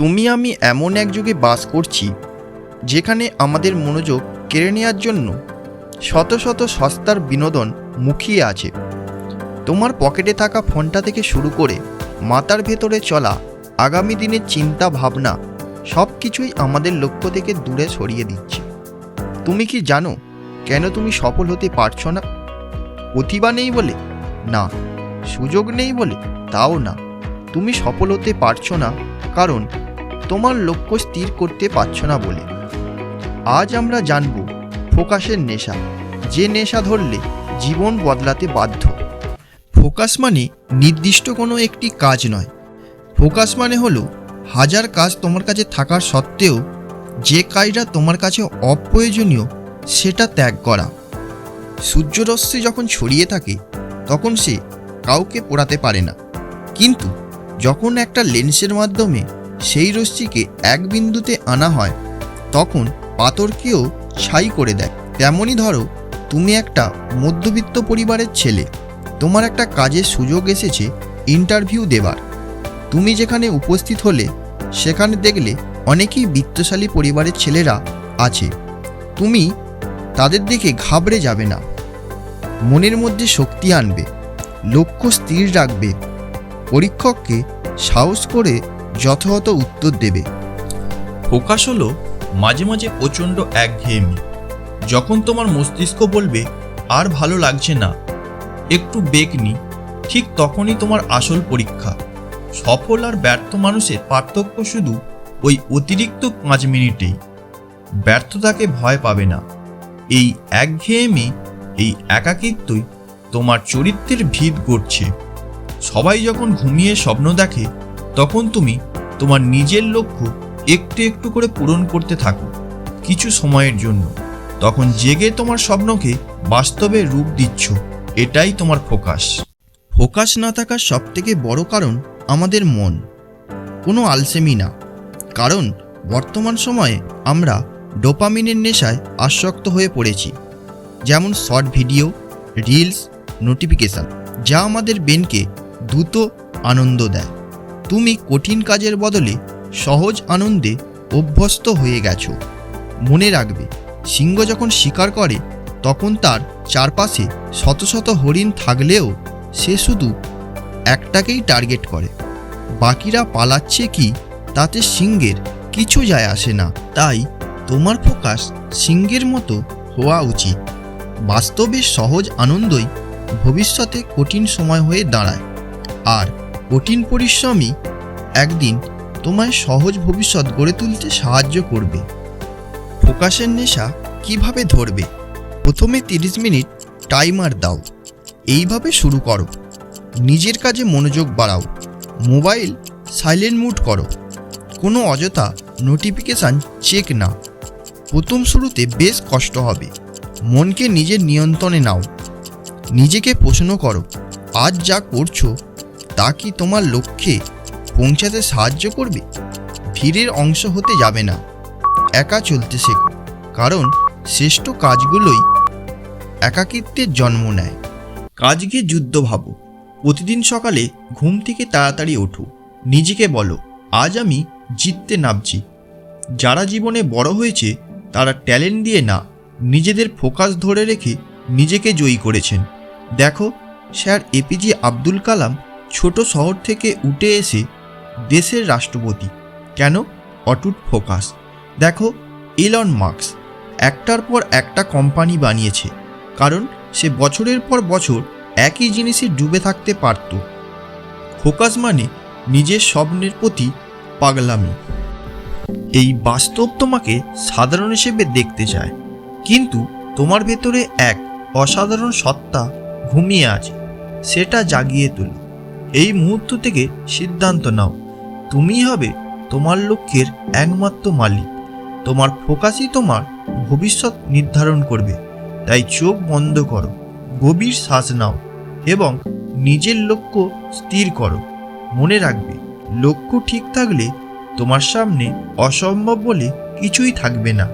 তুমি আমি এমন এক যুগে বাস করছি যেখানে আমাদের মনোযোগ কেড়ে নেওয়ার জন্য শত শত সস্তার বিনোদন মুখিয়ে আছে। তোমার পকেটে থাকা ফোনটা থেকে শুরু করে মাথার ভেতরে চলা আগামী দিনের চিন্তা ভাবনা সব কিছুই আমাদের লক্ষ্য থেকে দূরে সরিয়ে দিচ্ছে। তুমি কি জানো কেন তুমি সফল হতে পারছো না? প্রতিভা নেই বলে না, সুযোগ নেই বলে তাও না, তুমি সফল হতে পারছো না কারণ তোমার লক্ষ্য স্থির করতে পারছো না বলে। আজ আমরা জানব ফোকাসের নেশা, যে নেশা ধরলে জীবন বদলাতে বাধ্য। ফোকাস মানে নির্দিষ্ট কোনো একটি কাজ নয়। ফোকাস মানে হলো হাজার কাজ তোমার কাছে থাকার সত্ত্বেও যে কাজটা তোমার কাছে অপ্রয়োজনীয় সেটা ত্যাগ করা। সূর্যরশ্মি যখন ছড়িয়ে থাকে তখন সে কাউকে পোড়াতে পারে না, কিন্তু যখন একটা লেন্সের মাধ্যমে সেই রশ্মিকে এক বিন্দুতে আনা হয় তখন পাথরকেও ছাই করে দেয়। তেমনই ধরো, তুমি একটা মধ্যবিত্ত পরিবারের ছেলে, তোমার একটা কাজের সুযোগ এসেছে ইন্টারভিউ দেবার। তুমি যেখানে উপস্থিত হলে সেখানে দেখলে অনেকেই বিত্তশালী পরিবারের ছেলেরা আছে। তুমি তাদের দেখে ঘাবড়ে যাবে না, মনের মধ্যে শক্তি আনবে, লক্ষ্য স্থির রাখবে, পরীক্ষককে সাহস করে যথাযথ উত্তর দেবে। ফোকাস হলো মাঝে মাঝে প্রচণ্ড একঘেয়েমি। যখন তোমার মস্তিষ্ক বলবে আর ভালো লাগছে না, একটু ব্রেক নি, ঠিক তখনই তোমার আসল পরীক্ষা। সফল আর ব্যর্থ মানুষের পার্থক্য শুধু ওই অতিরিক্ত 5 মিনিটেই। ব্যর্থতাকে ভয় পাবে না। এই একঘেয়েমি, এই একাকিত্বই তোমার চরিত্রের ভিত গড়ছে। সবাই যখন ঘুমিয়ে স্বপ্ন দেখে তখন তুমি তোমার নিজের লক্ষ্য একটু একটু করে পূরণ করতে থাকো কিছু সময়ের জন্য। তখন জেগে তোমার স্বপ্নকে বাস্তবে রূপ দিচ্ছ। এটাই তোমার ফোকাস। ফোকাস না থাকার সবথেকে বড় কারণ আমাদের মন, কোনো আলসেমি না। কারণ বর্তমান সময়ে আমরা ডোপামিনের নেশায় আসক্ত হয়ে পড়েছি, যেমন শর্ট ভিডিও, রিলস, নোটিফিকেশান, যা আমাদের ব্রেনকে দ্রুত আনন্দ দেয়। তুমি কঠিন কাজের বদলে সহজ আনন্দে অভ্যস্ত হয়ে গেছো। মনে রাখবে, সিংহ যখন শিকার করে তখন তার চারপাশে শত শত হরিণ থাকলেও সে শুধু একটাকেই টার্গেট করে। বাকিরা পালাচ্ছে কি তাতে সিংহের কিছু যায় আসে না। তাই তোমার ফোকাস সিংহের মতো হওয়া উচিত। বাস্তবে সহজ আনন্দই ভবিষ্যতে কঠিন সময় হয়ে দাঁড়ায়, আর কঠিন পরিশ্রমই একদিন তোমায় সহজ ভবিষ্যৎ গড়ে তুলতে সাহায্য করবে। ফোকাসের নেশা কিভাবে ধরবে? প্রথমে 30 মিনিট টাইমার দাও। এইভাবে শুরু করো। নিজের কাজে মনোযোগ বাড়াও, মোবাইল সাইলেন্ট মুড করো, কোনো অযথা নোটিফিকেশান চেক না। প্রথম শুরুতে বেশ কষ্ট হবে। মনকে নিজের নিয়ন্ত্রণে নাও। নিজেকে প্রশ্ন করো, আজ যা করছো তা কি তোমার লক্ষ্যে পৌঁছাতে সাহায্য করবে? ভিড়ের অংশ হতে যাবে না। একা চলতে শেখো, কারণ শ্রেষ্ঠ কাজগুলোই একাকিত্বের জন্ম নেয়। কাজকে যুদ্ধ ভাবো। প্রতিদিন সকালে ঘুম থেকে তাড়াতাড়ি ওঠো। নিজেকে বলো, আজ আমি জিততে নামছি। যারা জীবনে বড় হয়েছে তারা ট্যালেন্ট দিয়ে না, নিজেদের ফোকাস ধরে রেখে নিজেকে জয়ী করেছেন। দেখো, স্যার এপিজে আব্দুল কালাম ছোট শহর থেকে উঠে এসে দেশের রাষ্ট্রপতি। কেন? অটুট ফোকাস। দেখো, ইলন মাস্ক একটার পর একটা কোম্পানি বানিয়েছে, কারণ সে বছরের পর বছর একই জিনিসে ডুবে থাকতে পারত। ফোকাস মানে নিজের স্বপ্নের প্রতি পাগলামি। এই বাস্তব তোমাকে সাধারণ হিসেবে দেখতে চায়, কিন্তু তোমার ভেতরে এক অসাধারণ সত্তা ঘুমিয়ে আছে। সেটা জাগিয়ে তোলো। এই মুহূর্ত থেকে সিদ্ধান্ত নাও, তুমিই হবে তোমার লক্ষ্যের একমাত্র মালিক। তোমার ফোকাসই তোমার ভবিষ্যৎ নির্ধারণ করবে। তাই চোখ বন্ধ করো, গভীর শ্বাস নাও এবং নিজের লক্ষ্য স্থির করো। মনে রাখবে, লক্ষ্য ঠিক থাকলে তোমার সামনে অসম্ভব বলে কিছুই থাকবে না।